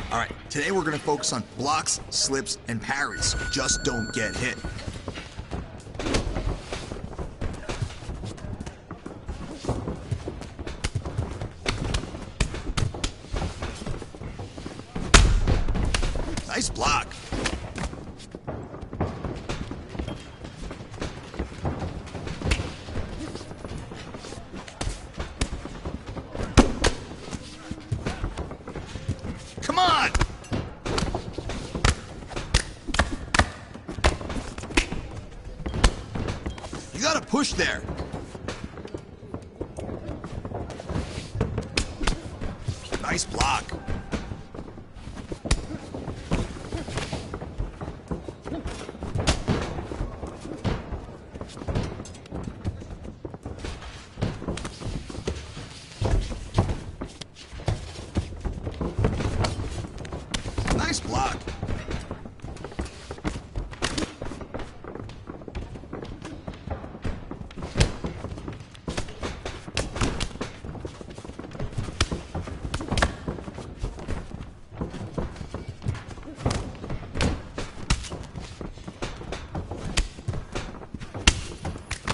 All right, today we're gonna focus on blocks, slips, and parries. Just don't get hit. Nice block. Come on! You gotta push there. Nice block. Nice block.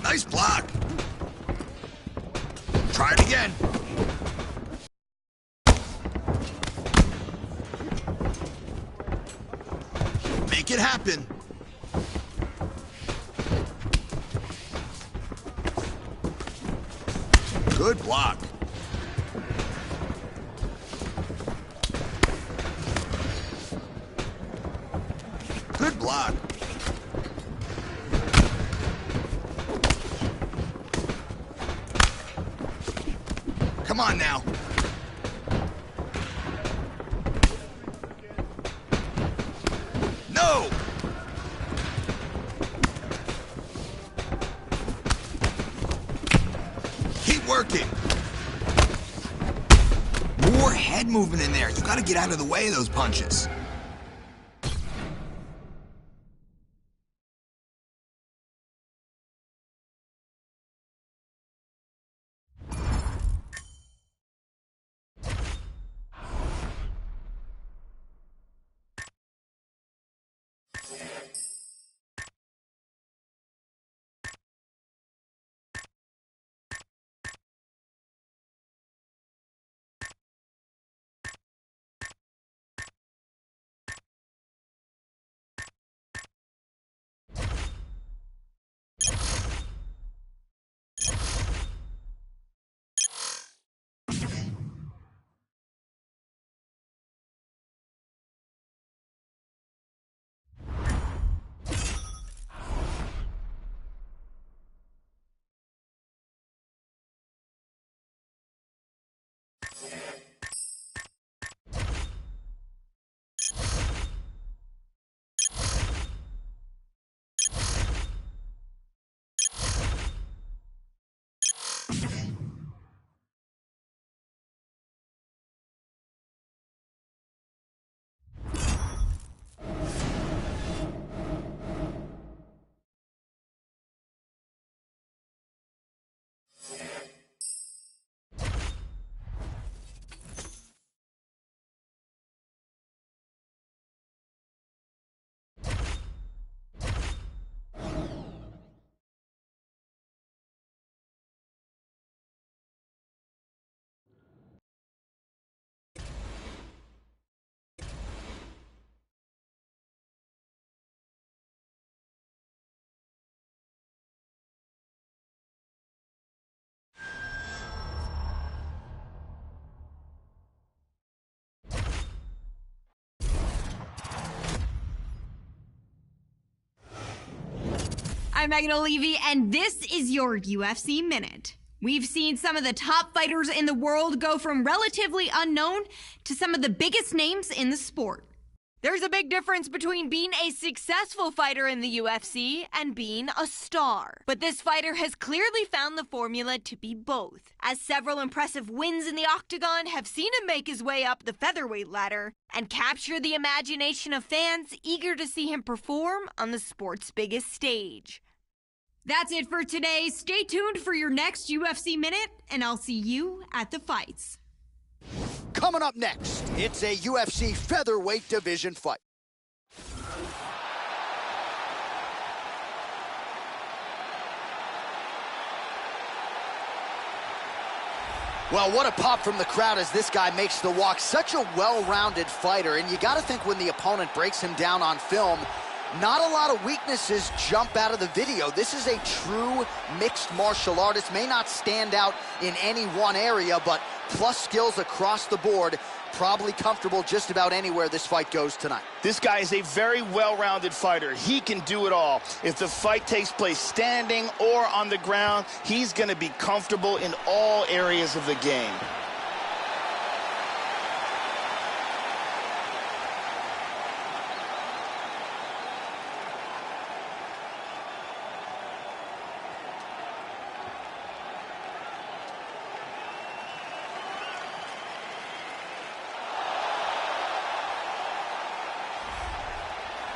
Nice block. Try it again. Make it happen. Good block. Good block. Come on now. No! Keep working. More head movement in there. You gotta get out of the way of those punches. I'm Megan O'Leary, and this is your UFC Minute. We've seen some of the top fighters in the world go from relatively unknown to some of the biggest names in the sport. There's a big difference between being a successful fighter in the UFC and being a star. But this fighter has clearly found the formula to be both, as several impressive wins in the octagon have seen him make his way up the featherweight ladder and capture the imagination of fans eager to see him perform on the sport's biggest stage. That's it for today. Stay tuned for your next UFC Minute, and I'll see you at the fights. Coming up next, it's a UFC featherweight division fight. Well, what a pop from the crowd as this guy makes the walk. Such a well-rounded fighter, and you got to think when the opponent breaks him down on film, not a lot of weaknesses jump out of the video. This is a true mixed martial artist. May not stand out in any one area, but plus skills across the board. Probably comfortable just about anywhere this fight goes tonight. This guy is a very well-rounded fighter. He can do it all. If the fight takes place standing or on the ground, he's going to be comfortable in all areas of the game.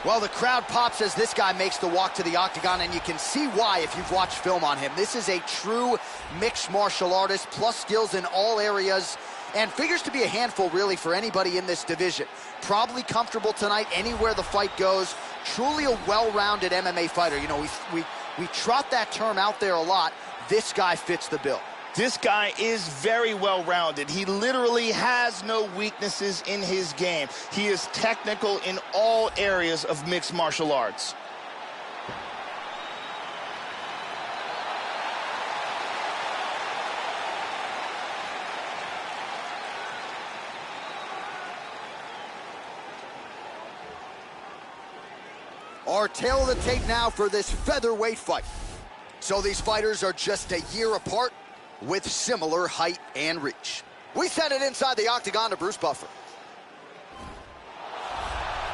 Well, the crowd pops as this guy makes the walk to the octagon, and you can see why if you've watched film on him. This is a true mixed martial artist, plus skills in all areas, and figures to be a handful, really, for anybody in this division. Probably comfortable tonight anywhere the fight goes. Truly a well-rounded MMA fighter. You know, we trot that term out there a lot. This guy fits the bill. This guy is very well-rounded. He literally has no weaknesses in his game. He is technical in all areas of mixed martial arts. Our tail of the tape now for this featherweight fight. So these fighters are just a year apart, with similar height and reach. We send it inside the octagon to Bruce Buffer.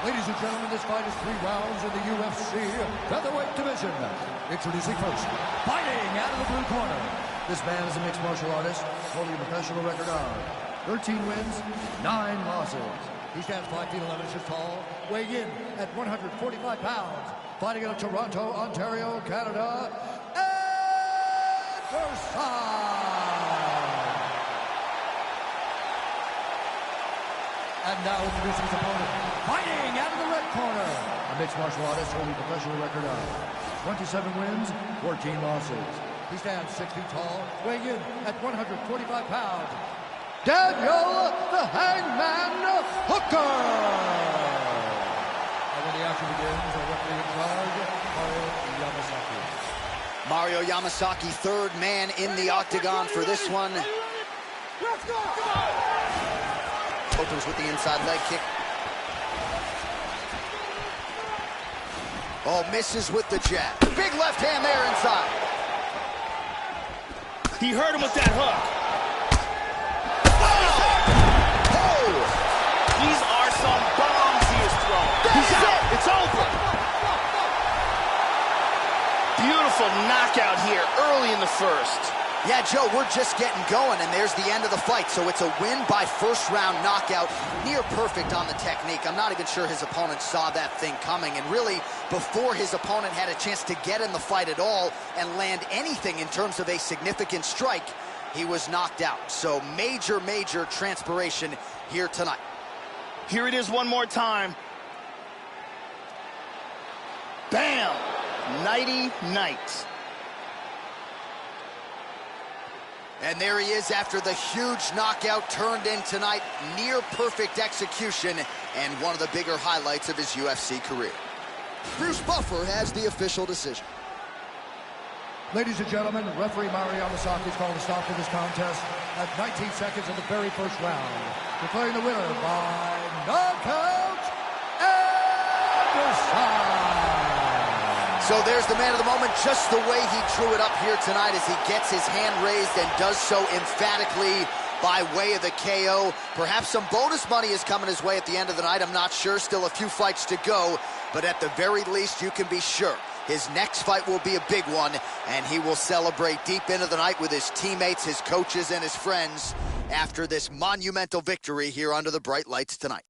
Ladies and gentlemen, this fight is 3 rounds in the UFC featherweight division. Introducing first, fighting out of the blue corner. This man is a mixed martial artist, holding a professional record of 13 wins, 9 losses. He stands 5 feet 11 inches tall, weighing in at 145 pounds. Fighting out of Toronto, Ontario, Canada, and now introducing his opponent, fighting out of the red corner. A mixed martial artist holding a professional record of 27 wins, 14 losses. He stands 6 feet tall, weighing in at 145 pounds. Daniel the Hangman Hooker. And when the action begins, our referee in charge, Mario Yamasaki. Mario Yamasaki, third man in the octagon for this one. Opens with the inside leg kick. Oh, misses with the jab. Big left hand there inside. He hurt him with that hook. Oh! These are some bombs he has thrown. He's out. It's over. Beautiful knockout here early in the first. Yeah, Joe, we're just getting going, and there's the end of the fight. So it's a win by first-round knockout, near perfect on the technique. I'm not even sure his opponent saw that thing coming. And really, before his opponent had a chance to get in the fight at all and land anything in terms of a significant strike, he was knocked out. So major, major transpiration here tonight. Here it is one more time. Bam! Nighty-night. And there he is after the huge knockout turned in tonight. Near perfect execution and one of the bigger highlights of his UFC career. Bruce Buffer has the official decision. Ladies and gentlemen, referee Mario Yamasaki is calling a stop to this contest at 19 seconds of the very first round. Declaring the winner by knockout and decide. So there's the man of the moment, just the way he drew it up here tonight as he gets his hand raised and does so emphatically by way of the KO. Perhaps some bonus money is coming his way at the end of the night. I'm not sure. Still a few fights to go. But at the very least, you can be sure his next fight will be a big one, and he will celebrate deep into the night with his teammates, his coaches, and his friends after this monumental victory here under the bright lights tonight.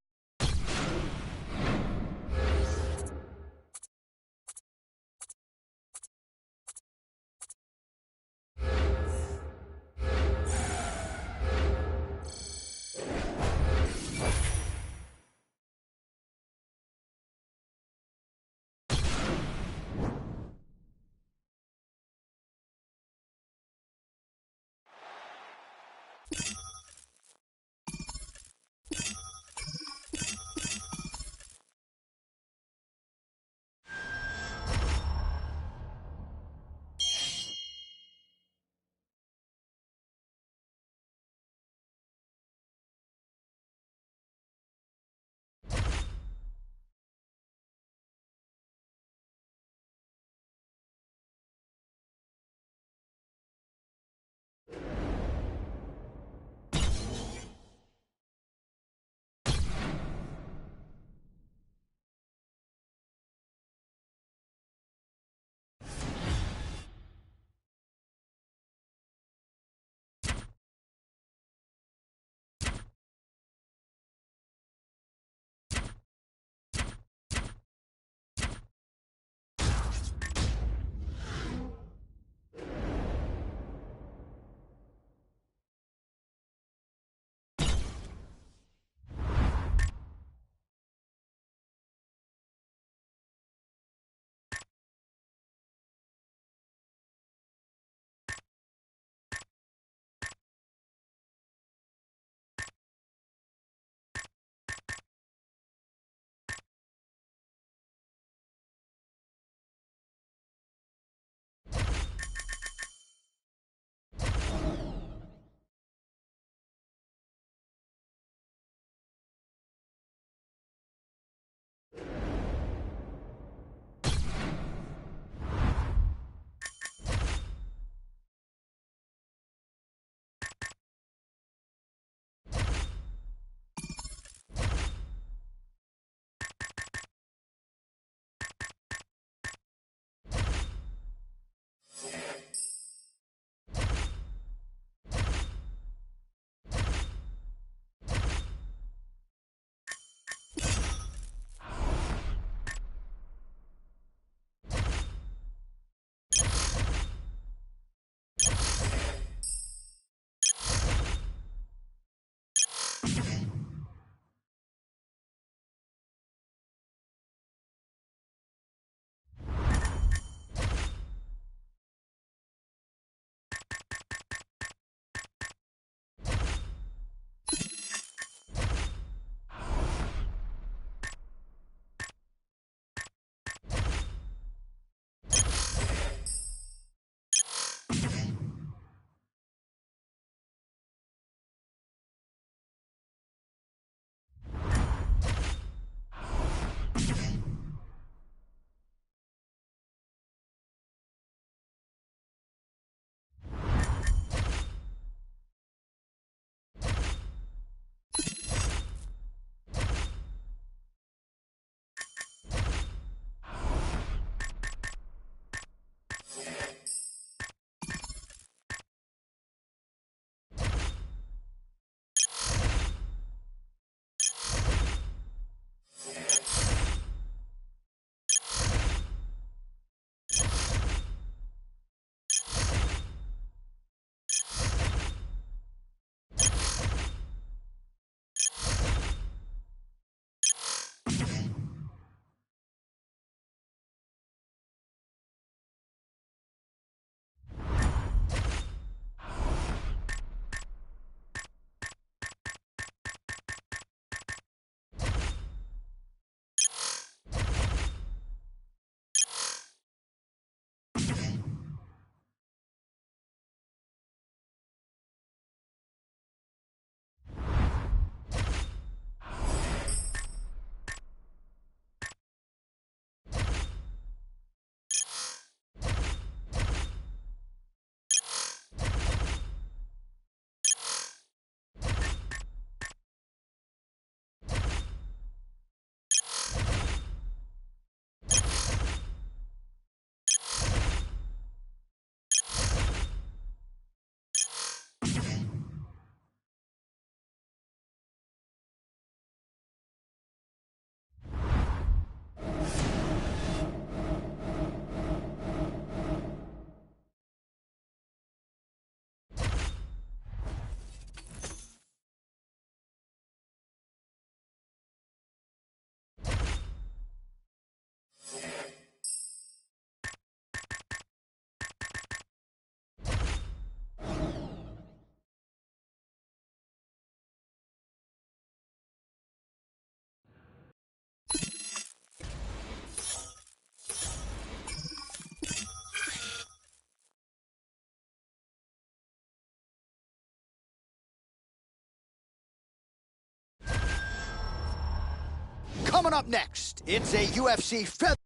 Coming up next, it's a UFC feather.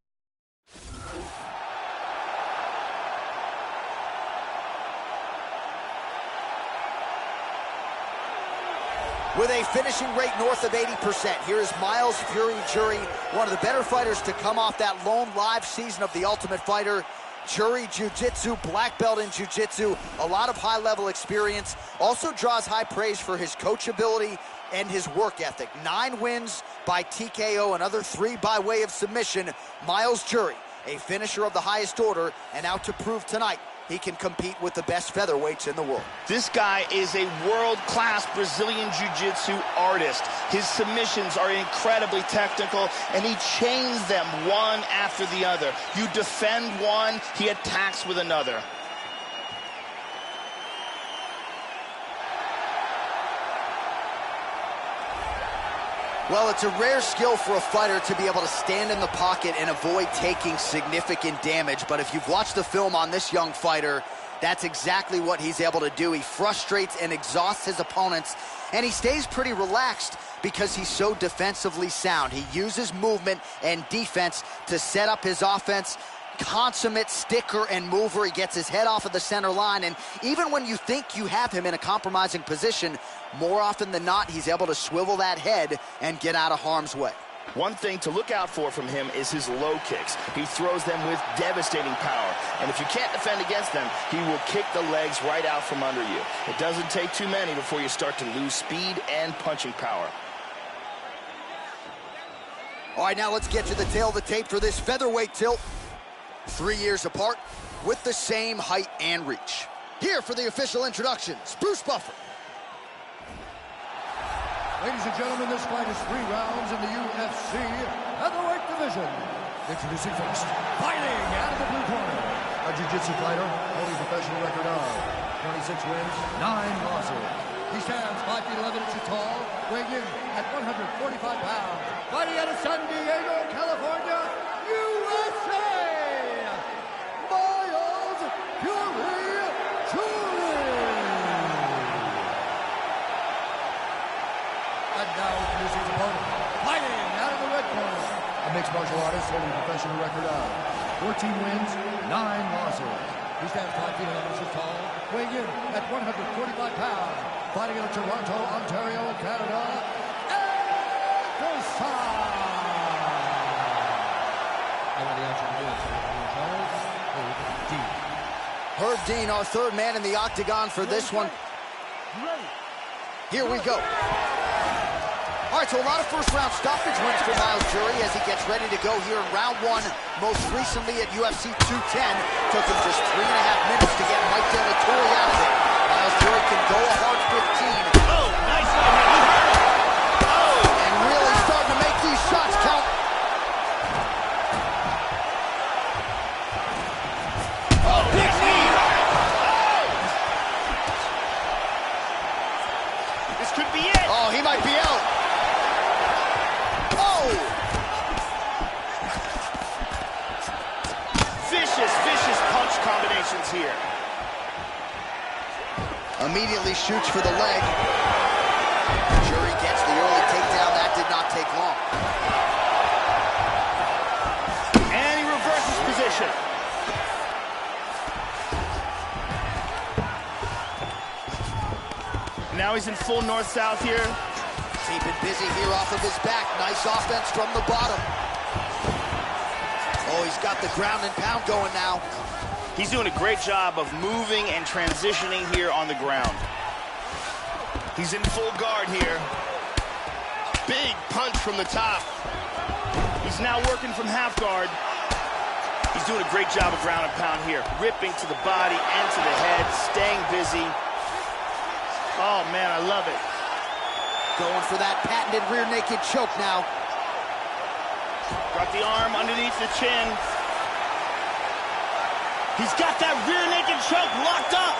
With a finishing rate north of 80%, here is Myles Fury Jury, one of the better fighters to come off that lone live season of The Ultimate Fighter. Jury, jiu-jitsu, black belt in jiu-jitsu, a lot of high-level experience. Also draws high praise for his coachability and his work ethic. 9 wins by TKO, another 3 by way of submission. Myles Jury, a finisher of the highest order, and out to prove tonight he can compete with the best featherweights in the world. This guy is a world-class Brazilian jiu-jitsu artist. His submissions are incredibly technical, and he chains them one after the other. You defend one, he attacks with another. Well, it's a rare skill for a fighter to be able to stand in the pocket and avoid taking significant damage. But if you've watched the film on this young fighter, that's exactly what he's able to do. He frustrates and exhausts his opponents, and he stays pretty relaxed because he's so defensively sound. He uses movement and defense to set up his offense. Consummate sticker and mover. He gets his head off of the center line, and even when you think you have him in a compromising position, more often than not, he's able to swivel that head and get out of harm's way. One thing to look out for from him is his low kicks. He throws them with devastating power, and if you can't defend against them, he will kick the legs right out from under you. It doesn't take too many before you start to lose speed and punching power. All right, now let's get to the tail of the tape for this featherweight tilt. 3 years apart, with the same height and reach. Here for the official introductions, Bruce Buffer. Ladies and gentlemen, this fight is 3 rounds in the UFC featherweight division. Introducing first, fighting out of the blue corner, a jiu-jitsu fighter holding a professional record of 26 wins, 9 losses. He stands 5 feet 11 inches tall, weighing in at 145 pounds. Fighting out of San Diego, California, USA. Myles Fury Jury. And now introducing his opponent, fighting out of the red corner, a mixed martial artist holding a professional record of 14 wins, 9 losses. He stands 5 feet 11 inches tall, weighing in at 145 pounds. Fighting out of Toronto, Ontario, Canada, Episodic. Herb Dean, our third man in the octagon for this one. Here we go. All right, so a lot of first-round stoppage wins for Myles Jury as he gets ready to go here in round 1. Most recently at UFC 210. Took him just 3.5 minutes to get Mike De La Torre out of it. Myles Jury can go a hard 15. Oh, nice one. You heard him. Oh. And really starting to make these shots count. Oh, big knee. Oh. This could be it. Oh, he might be out. Vicious punch combinations here. Immediately shoots for the leg. Jury gets the early takedown. That did not take long. And he reverses position. Now he's in full north-south here. Keeping busy here off of his back. Nice offense from the bottom. Oh, he's got the ground and pound going now. He's doing a great job of moving and transitioning here on the ground. He's in full guard here. Big punch from the top. He's now working from half guard. He's doing a great job of ground and pound here. Ripping to the body and to the head, staying busy. Oh, man, I love it. Going for that patented rear naked choke now. Got the arm underneath the chin. He's got that rear naked choke locked up.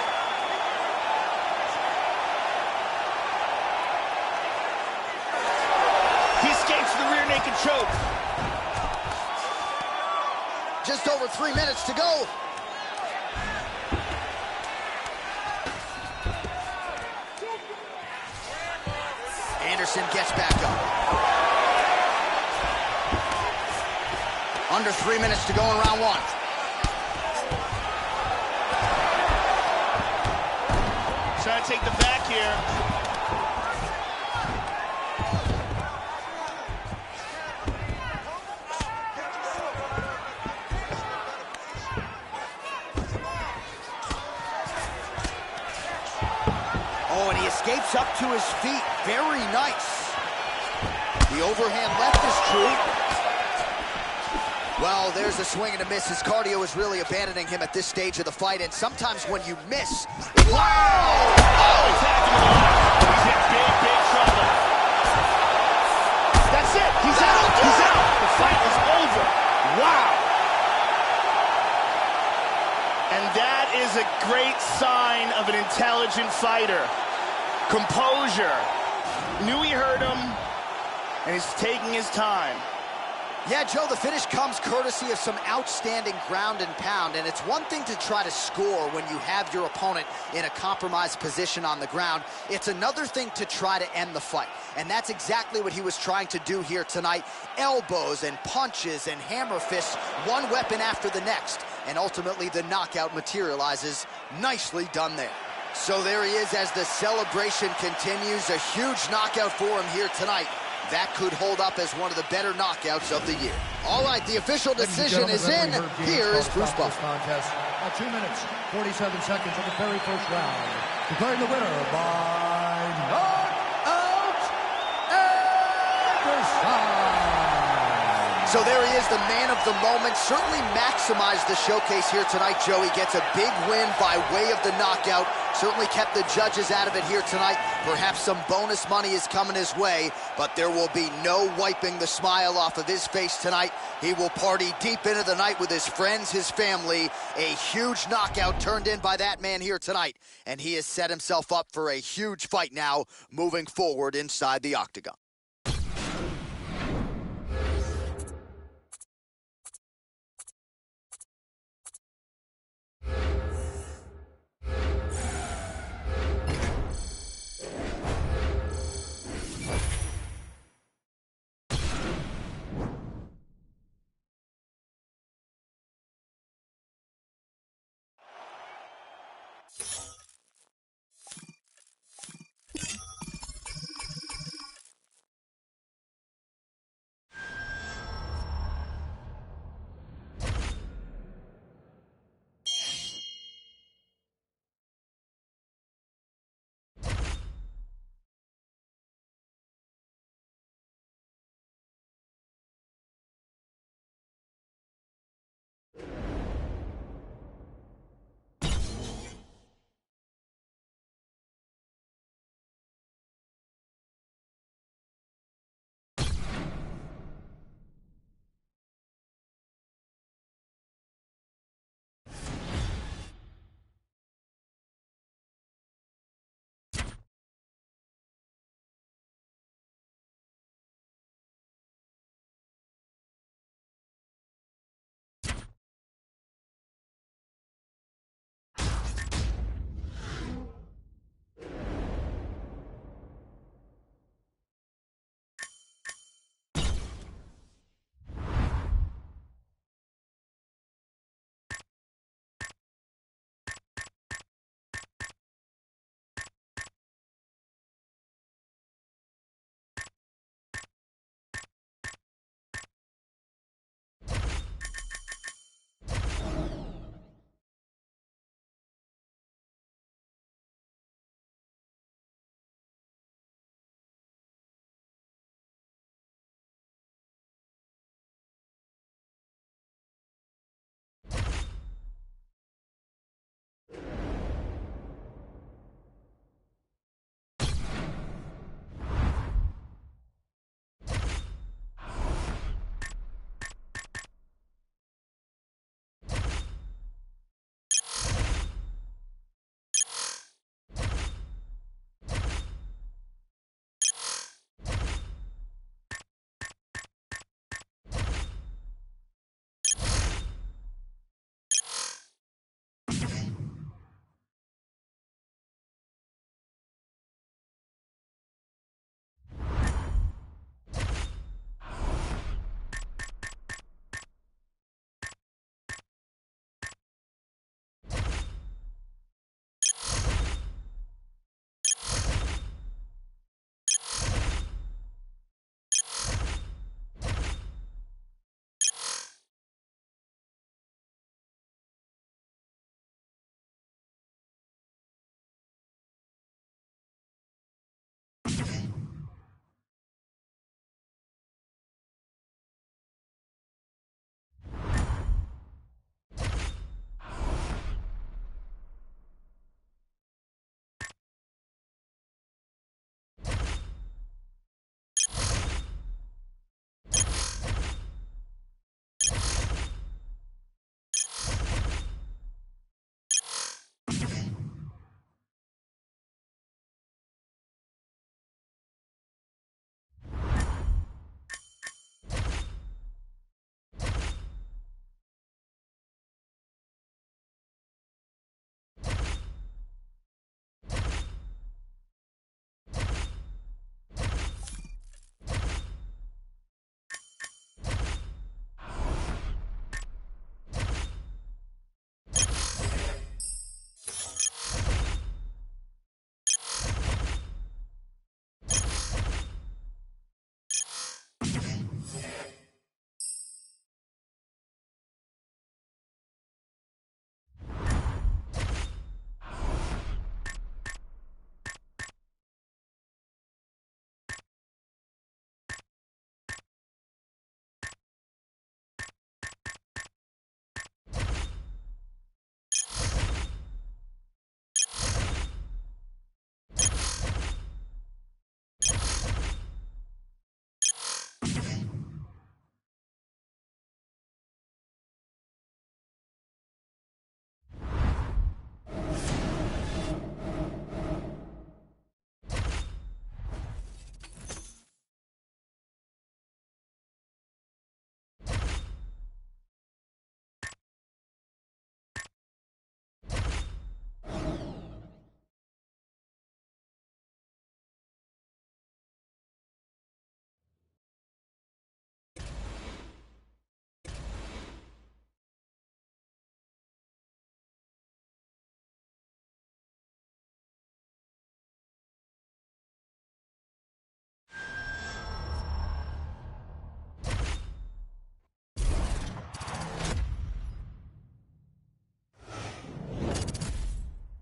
He escapes the rear naked choke. Just over 3 minutes to go. Anderson gets back up. Under 3 minutes to go in round one. Trying to take the back here. Oh, and he escapes up to his feet. Very nice. The overhand left is true. Well, there's a swing and a miss. His cardio is really abandoning him at this stage of the fight, and sometimes when you miss... Wow! He's in big, big trouble. That's it. He's out. He's out. The fight is over. Wow. And that is a great sign of an intelligent fighter. Composure. Knew he hurt him, and he's taking his time. Yeah, Joe, the finish comes courtesy of some outstanding ground and pound, and it's one thing to try to score when you have your opponent in a compromised position on the ground. It's another thing to try to end the fight, and that's exactly what he was trying to do here tonight. Elbows and punches and hammer fists, one weapon after the next, and ultimately the knockout materializes. Nicely done there. So there he is as the celebration continues. A huge knockout for him here tonight. That could hold up as one of the better knockouts of the year. All right, the official decision is in. Here is Bruce Buffer. Contest at 2 minutes, 47 seconds of the very first round. Declaring the winner by knockout and decide. So there he is, the man of the moment. Certainly maximized the showcase here tonight, Joe. He gets a big win by way of the knockout. Certainly kept the judges out of it here tonight. Perhaps some bonus money is coming his way, but there will be no wiping the smile off of his face tonight. He will party deep into the night with his friends, his family. A huge knockout turned in by that man here tonight, and he has set himself up for a huge fight now moving forward inside the octagon.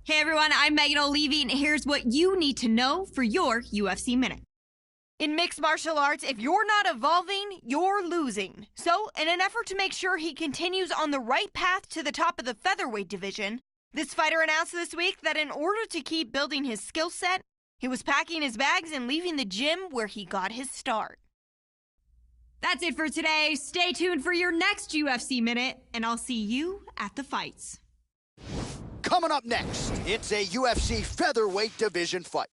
Hey everyone, I'm Megan O'Leary, and here's what you need to know for your UFC Minute. In mixed martial arts, if you're not evolving, you're losing. So, in an effort to make sure he continues on the right path to the top of the featherweight division, this fighter announced this week that in order to keep building his skill set, he was packing his bags and leaving the gym where he got his start. That's it for today. Stay tuned for your next UFC Minute, and I'll see you at the fights. Coming up next, it's a UFC featherweight division fight.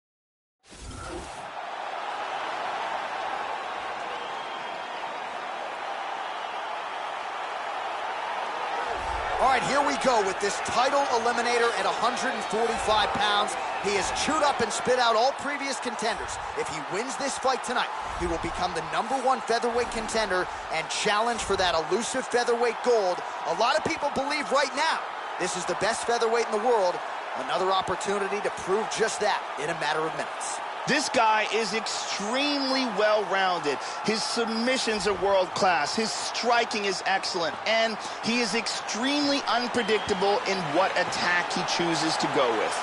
All right, here we go with this title eliminator at 145 pounds. He has chewed up and spit out all previous contenders. If he wins this fight tonight, he will become the #1 featherweight contender and challenge for that elusive featherweight gold. A lot of people believe right now this is the best featherweight in the world. Another opportunity to prove just that in a matter of minutes. This guy is extremely well-rounded. His submissions are world-class. His striking is excellent. And he is extremely unpredictable in what attack he chooses to go with.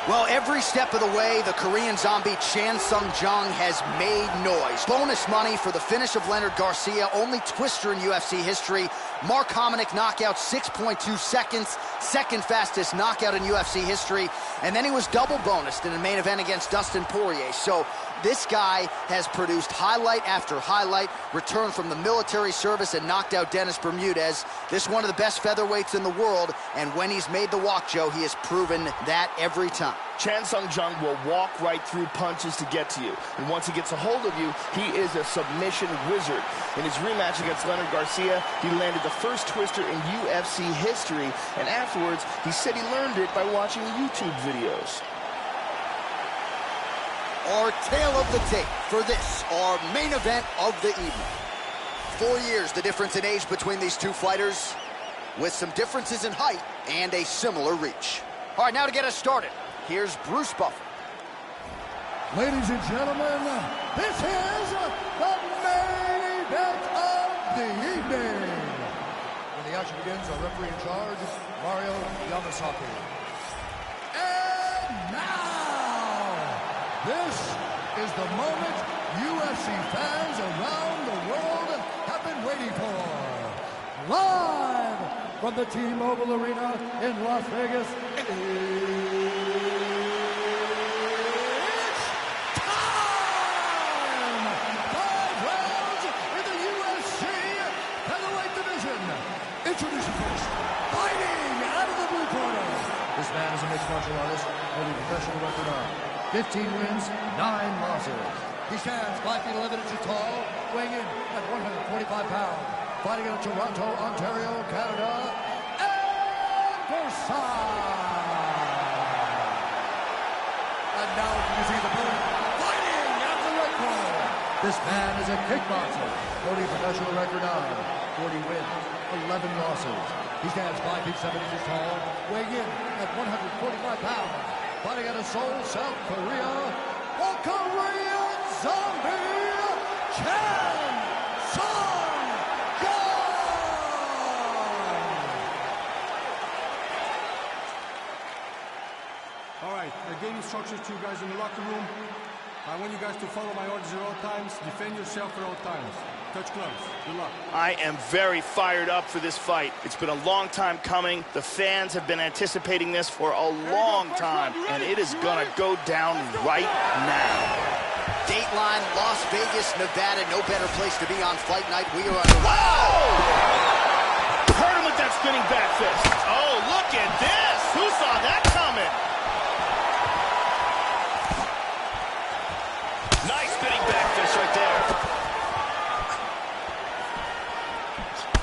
Well, every step of the way, the Korean zombie Chan Sung-jung has made noise. Bonus money for the finish of Leonard Garcia, only twister in UFC history. Mark Hominick knockout, 6.2 seconds, second fastest knockout in UFC history. And then he was double bonused in the main event against Dustin Poirier. So this guy has produced highlight after highlight, returned from the military service and knocked out Dennis Bermudez. This is one of the best featherweights in the world, and when he's made the walk, Joe, he has proven that every time. Chan Sung-jung will walk right through punches to get to you. And once he gets a hold of you, he is a submission wizard. In his rematch against Leonard Garcia, he landed the first twister in UFC history. And afterwards, he said he learned it by watching YouTube videos. Our tale of the tape for this, our main event of the evening. 4 years, the difference in age between these two fighters, with some differences in height and a similar reach. All right, now to get us started, here's Bruce Buffer. Ladies and gentlemen, this is the main event of the evening. When the action begins, our referee in charge, Mario Yamasaki. And now, this is the moment UFC fans around the world have been waiting for. Live from the T-Mobile Arena in Las Vegas, it's time! 5 rounds in the UFC featherweight division. Introducing first, fighting out of the blue corner. This man is a mixed martial artist holding a professional record of 15 wins, 9 losses. He stands 5 feet 11 inches tall, weighing in at 145 pounds. Fighting out of Toronto, Ontario, Canada, Anderson. And now you see the opponent fighting out the red corner. This man is a kickboxer, holding a professional record of 40 wins, 11 losses. He stands 5 feet 7 inches tall, weighing in at 145 pounds. Fighting out of Seoul, South Korea, the Korean zombie, Chan Sung-jung. All right, I gave instructions to you guys in the locker room. I want you guys to follow my orders at all times. Defend yourself at all times. Touch gloves. Good luck. I am very fired up for this fight. It's been a long time coming. The fans have been anticipating this for a long time, and it is gonna go down right now. Dateline, Las Vegas, Nevada, no better place to be on fight night. We are on. Wow! Hurt him with that spinning back fist. Oh, look at this! Who saw that coming? Nice spinning back fist right there.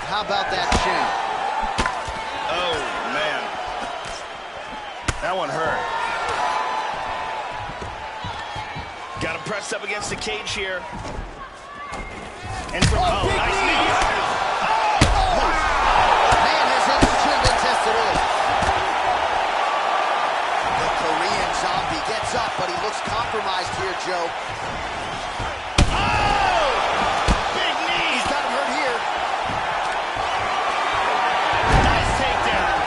How about that chin? Oh, man. That one hurt. Got him pressed up against the cage here. And from, nice knee. Man compromised here, Joe. Oh! Big knee! He's got him hurt here. Nice takedown.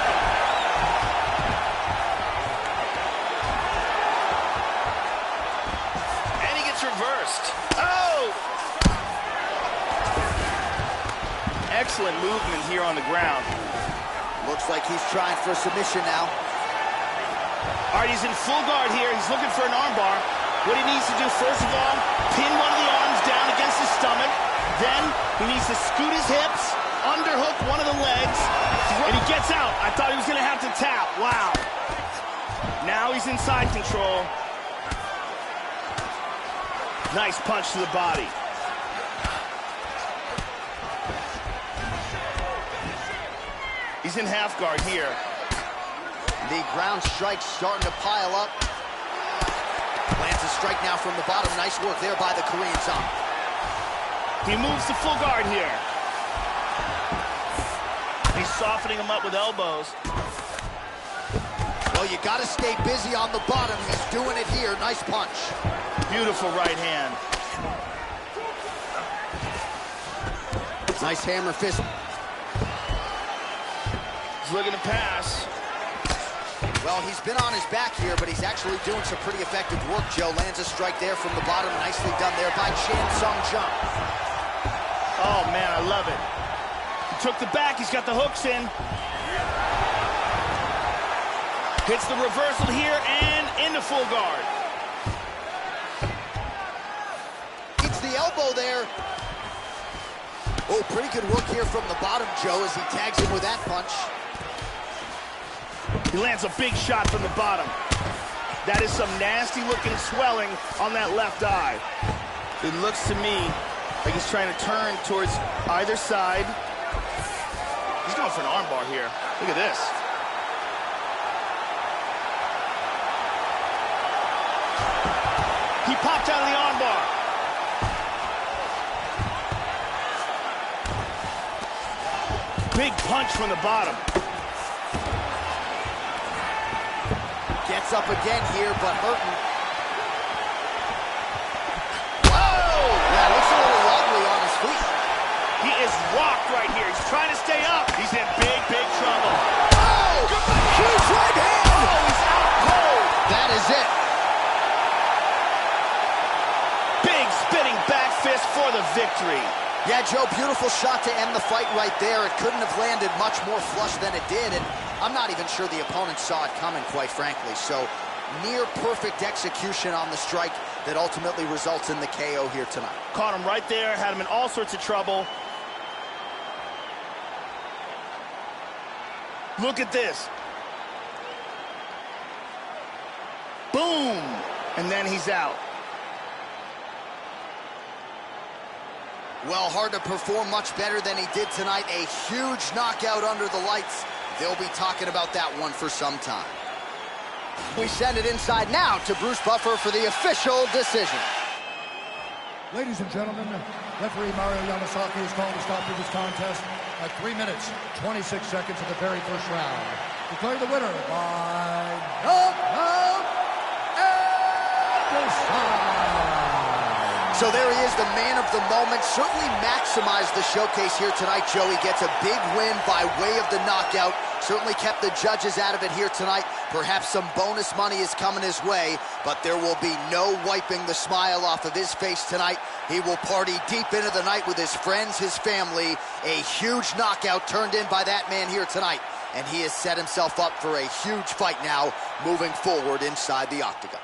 And he gets reversed. Oh! Excellent movement here on the ground. Looks like he's trying for a submission now. All right, he's in full guard here. He's looking for an armbar. What he needs to do, first of all, pin one of the arms down against his stomach. Then he needs to scoot his hips, underhook one of the legs, and he gets out. I thought he was going to have to tap. Wow. Now he's in side control. Nice punch to the body. He's in half guard here. The ground strike starting to pile up. Lands a strike now from the bottom. Nice work there by the Korean Zombie. He moves to full guard here. He's softening him up with elbows. Well, you got to stay busy on the bottom. He's doing it here. Nice punch. Beautiful right hand. Nice hammer fist. He's looking to pass. Well, he's been on his back here, but he's actually doing some pretty effective work, Joe. Lands a strike there from the bottom. Nicely done there by Chan Sung Jung. Oh, man, I love it. He took the back. He's got the hooks in. Hits the reversal here and into full guard. Gets the elbow there. Oh, pretty good work here from the bottom, Joe, as he tags him with that punch. He lands a big shot from the bottom. That is some nasty-looking swelling on that left eye. It looks to me like he's trying to turn towards either side. He's going for an armbar here. Look at this. He popped out of the armbar. Big punch from the bottom. Gets up again here, but hurting. Oh! Yeah, looks a little wobbly on his feet. He is rocked right here. He's trying to stay up. He's in big, big trouble. Oh! Huge right hand! Oh, he's out cold. That is it. Big spinning back fist for the victory. Yeah, Joe, beautiful shot to end the fight right there. It couldn't have landed much more flush than it did, and I'm not even sure the opponent saw it coming, quite frankly. So, near perfect execution on the strike that ultimately results in the KO here tonight. Caught him right there, had him in all sorts of trouble. Look at this. Boom! And then he's out. Well, hard to perform much better than he did tonight. A huge knockout under the lights. They'll be talking about that one for some time. We send it inside now to Bruce Buffer for the official decision. Ladies and gentlemen, referee Mario Yamasaki has called a stop to this contest at 3 minutes, 26 seconds of the very first round. Declaring the winner by knockout and decide. So there he is, the man of the moment. Certainly maximized the showcase here tonight, Joe. He gets a big win by way of the knockout. Certainly kept the judges out of it here tonight. Perhaps some bonus money is coming his way, but there will be no wiping the smile off of his face tonight. He will party deep into the night with his friends, his family. A huge knockout turned in by that man here tonight, and he has set himself up for a huge fight now moving forward inside the octagon.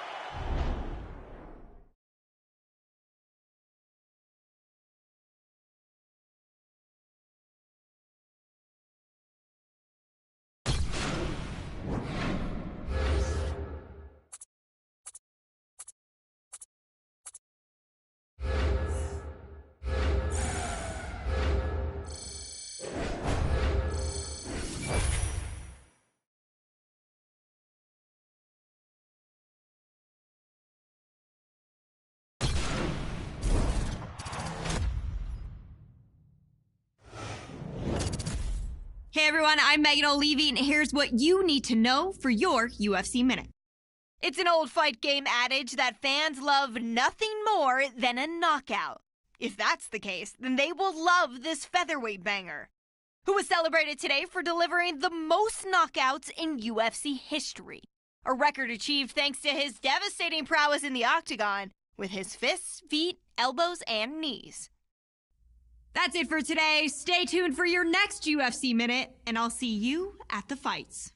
Hey everyone, I'm Megan O'Leary, and here's what you need to know for your UFC Minute. It's an old fight game adage that fans love nothing more than a knockout. If that's the case, then they will love this featherweight banger, who was celebrated today for delivering the most knockouts in UFC history. A record achieved thanks to his devastating prowess in the octagon with his fists, feet, elbows, and knees. That's it for today. Stay tuned for your next UFC Minute, and I'll see you at the fights.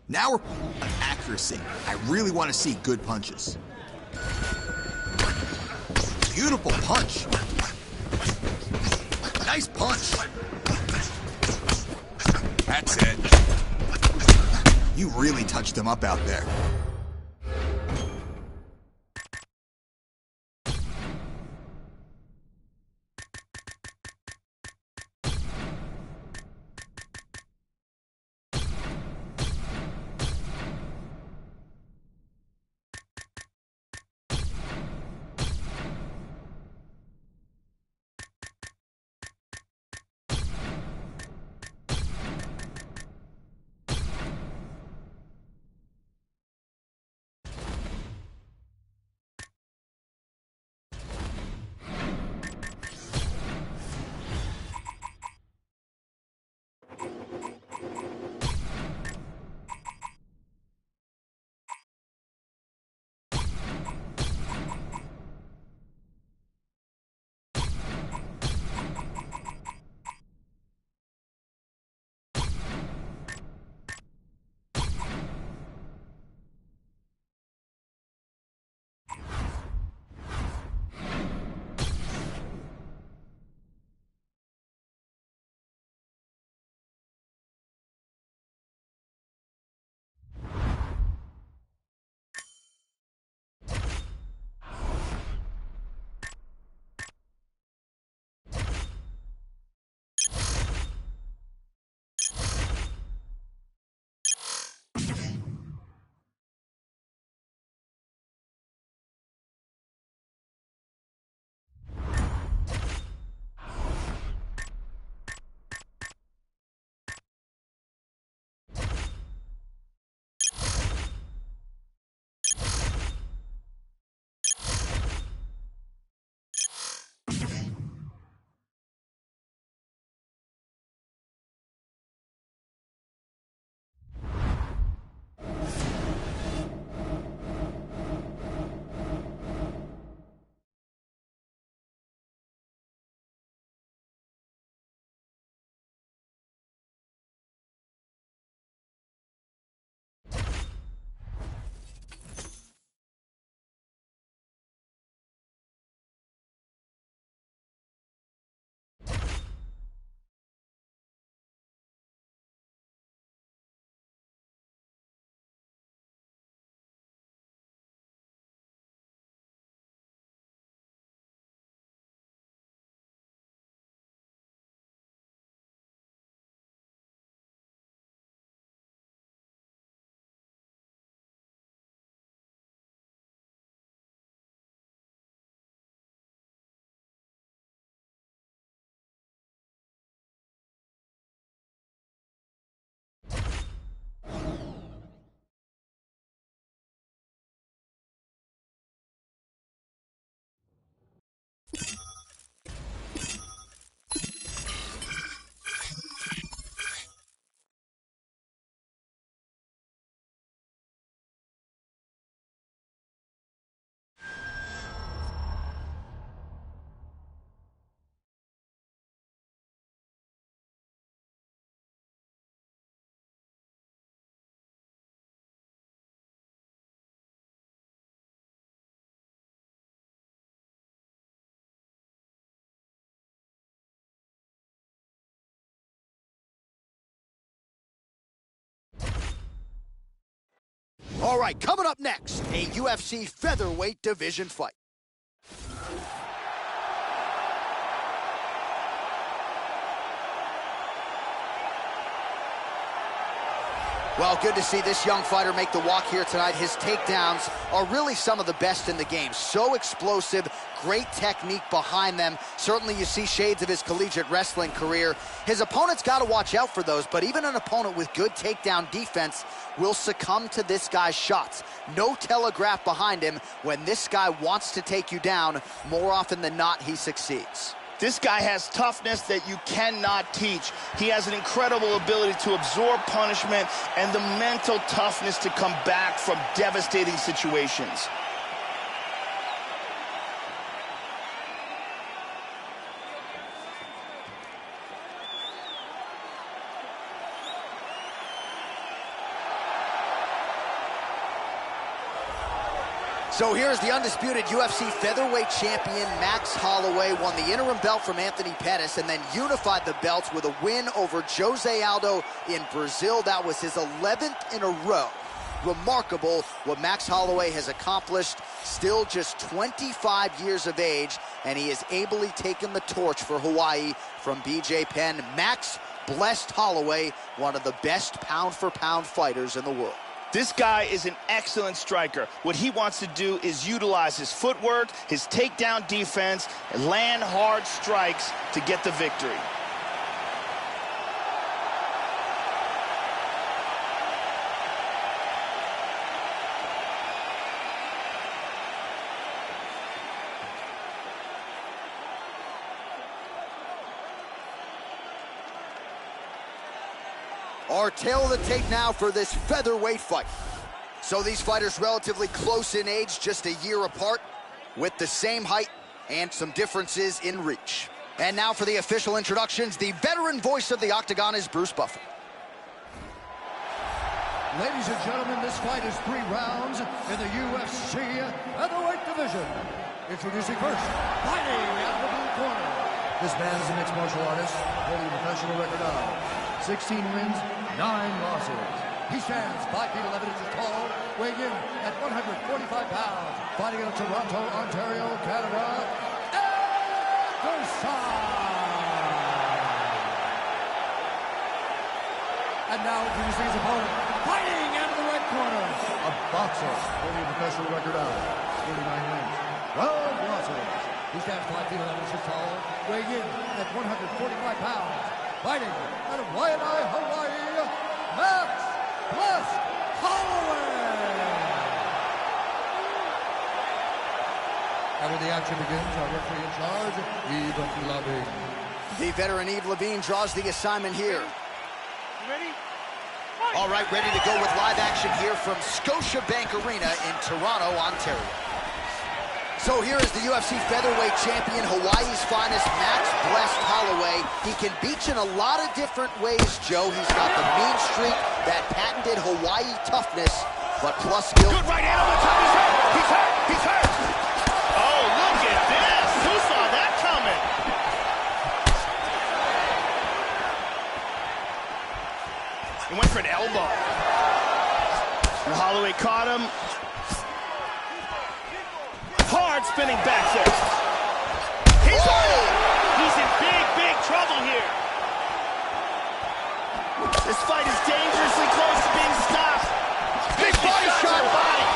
Now we're on accuracy. I really want to see good punches. Beautiful punch. Nice punch. That's it. You really touched him up out there. All right, coming up next, a UFC featherweight division fight. Well, good to see this young fighter make the walk here tonight. His takedowns are really some of the best in the game. So explosive, great technique behind them. Certainly you see shades of his collegiate wrestling career. His opponent's got to watch out for those, but even an opponent with good takedown defense will succumb to this guy's shots. No telegraph behind him. When this guy wants to take you down, more often than not, he succeeds. This guy has toughness that you cannot teach. He has an incredible ability to absorb punishment and the mental toughness to come back from devastating situations. So here's the undisputed UFC featherweight champion, Max Holloway, won the interim belt from Anthony Pettis and then unified the belts with a win over Jose Aldo in Brazil. That was his 11th in a row. Remarkable what Max Holloway has accomplished, still just 25 years of age, and he has ably taken the torch for Hawaii from BJ Penn. Max blessed Holloway, one of the best pound-for-pound fighters in the world. This guy is an excellent striker. What he wants to do is utilize his footwork, his takedown defense, and land hard strikes to get the victory. Our tale of the tape now for this featherweight fight. So these fighters relatively close in age, just a year apart, with the same height and some differences in reach. And now for the official introductions, the veteran voice of the Octagon is Bruce Buffer. Ladies and gentlemen, this fight is 3 rounds in the UFC featherweight division. Introducing first, fighting out of the blue corner. This man is a mixed martial artist, holding a professional record of 16 wins, 9 losses. He stands 5 feet 11 inches tall, weighing in at 145 pounds. Fighting out of Toronto, Ontario, Canada, and now introducing his opponent, fighting out of the red corner, a boxer holding a professional record of 49 wins, 12 losses. He stands 5 feet 11 inches tall, weighing in at 145 pounds. Fighting out of Waianae, Hawaii, Max Bless Holloway. And when the action begins, our referee in charge, Yves Levine. The veteran Yves Levine draws the assignment here. You ready? All right, ready to go with live action here from Scotiabank Arena in Toronto, Ontario. So here is the UFC featherweight champion, Hawaii's finest, Max Blessed Holloway. He can beat you in a lot of different ways, Joe. He's got the mean streak, that patented Hawaii toughness, but plus skill. Good right hand on the top. He's hurt. He's hurt. He's hurt. Oh, look at this. Who saw that coming? He went for an elbow. And Holloway caught him. Hard spinning back fist. He's hurt. He's in big, big trouble here. This fight is dangerously close to being stopped. Big body shot. Body.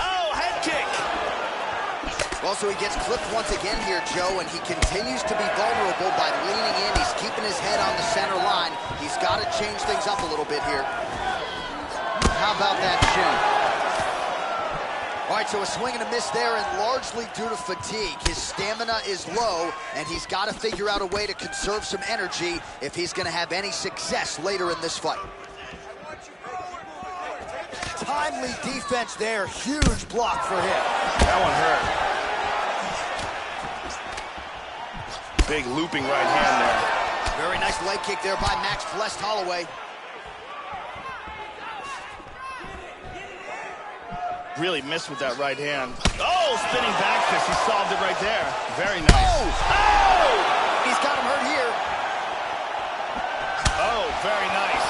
Oh, head kick. Well, so he gets clipped once again here, Joe, and he continues to be vulnerable by leaning in. He's keeping his head on the center line. He's got to change things up a little bit here. How about that shin? All right, so a swing and a miss there, and largely due to fatigue. His stamina is low, and he's got to figure out a way to conserve some energy if he's going to have any success later in this fight. Timely defense there. Huge block for him. That one hurt. Big looping right hand there. Very nice leg kick there by Max Blessed Holloway. Really missed with that right hand. Oh, spinning back fist. He solved it right there. Very nice. Oh! He's got him hurt here. Oh, very nice.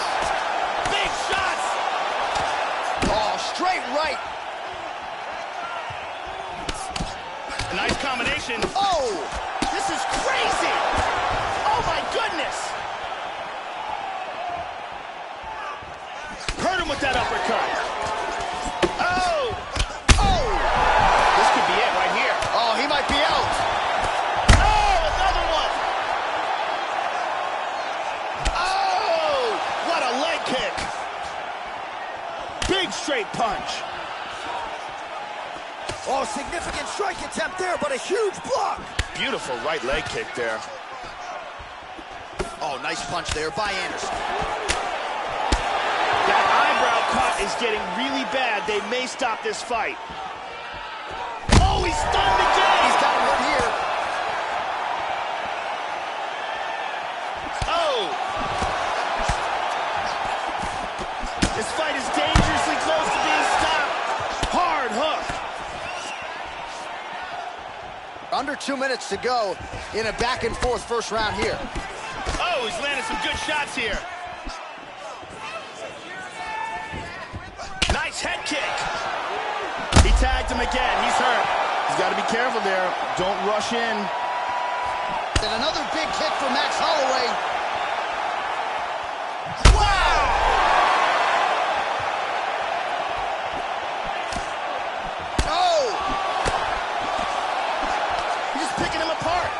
Big shots! Oh, straight right. A nice combination. Oh! This is crazy! Oh my goodness! Hurt him with that uppercut. Oh! Oh! This could be it right here. Oh, he might be out. Oh, another one! Oh! What a leg kick! Big straight punch. Oh, significant strike attempt there, but a huge block. Beautiful right leg kick there. Oh, nice punch there by Anderson. That eyebrow cut is getting really bad. They may stop this fight. Oh, he's stunned again! He's got him hurt here. Oh! This fight is dangerously close to being stopped. Hard hook. Under 2 minutes to go in a back-and-forth first round here. Oh, he's landed some good shots here. Nice head kick. He tagged him again. He's hurt. He's got to be careful there. Don't rush in. And another big kick for Max Holloway. Wow! Oh! He's just picking him apart.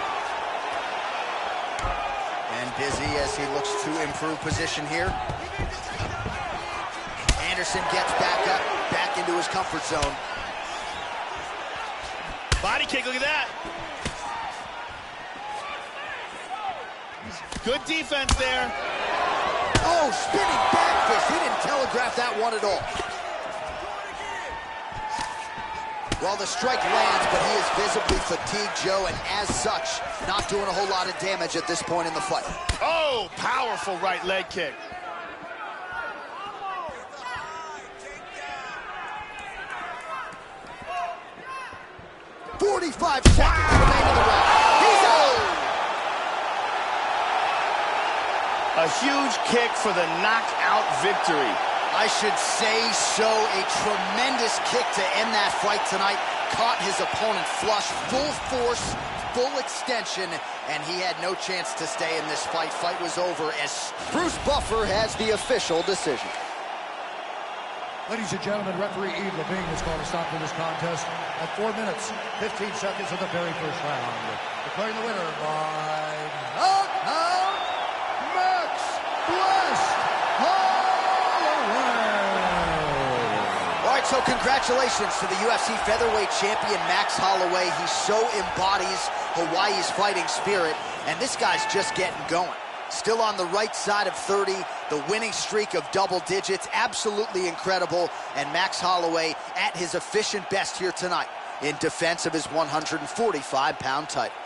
And busy as he looks to improve position here. Anderson gets back up, back into his comfort zone. Body kick, look at that. Good defense there. Oh, spinning back fist. He didn't telegraph that one at all. Well, the strike lands, but he is visibly fatigued, Joe, and as such, not doing a whole lot of damage at this point in the fight. Oh, powerful right leg kick. "45 seconds remain in the round. He's out! A huge kick for the knockout victory. I should say so. A tremendous kick to end that fight tonight. Caught his opponent flush, full force, full extension, and he had no chance to stay in this fight. Fight was over as Bruce Buffer has the official decision. Ladies and gentlemen, referee Eve Levine has called a stop to this contest at 4 minutes, 15 seconds of the very first round. Declaring the winner by knockout, Max Blessed Holloway. All right, so congratulations to the UFC featherweight champion, Max Holloway. He so embodies Hawaii's fighting spirit, and this guy's just getting going. Still on the right side of 30, the winning streak of double digits, absolutely incredible, and Max Holloway at his efficient best here tonight in defense of his 145-pound title.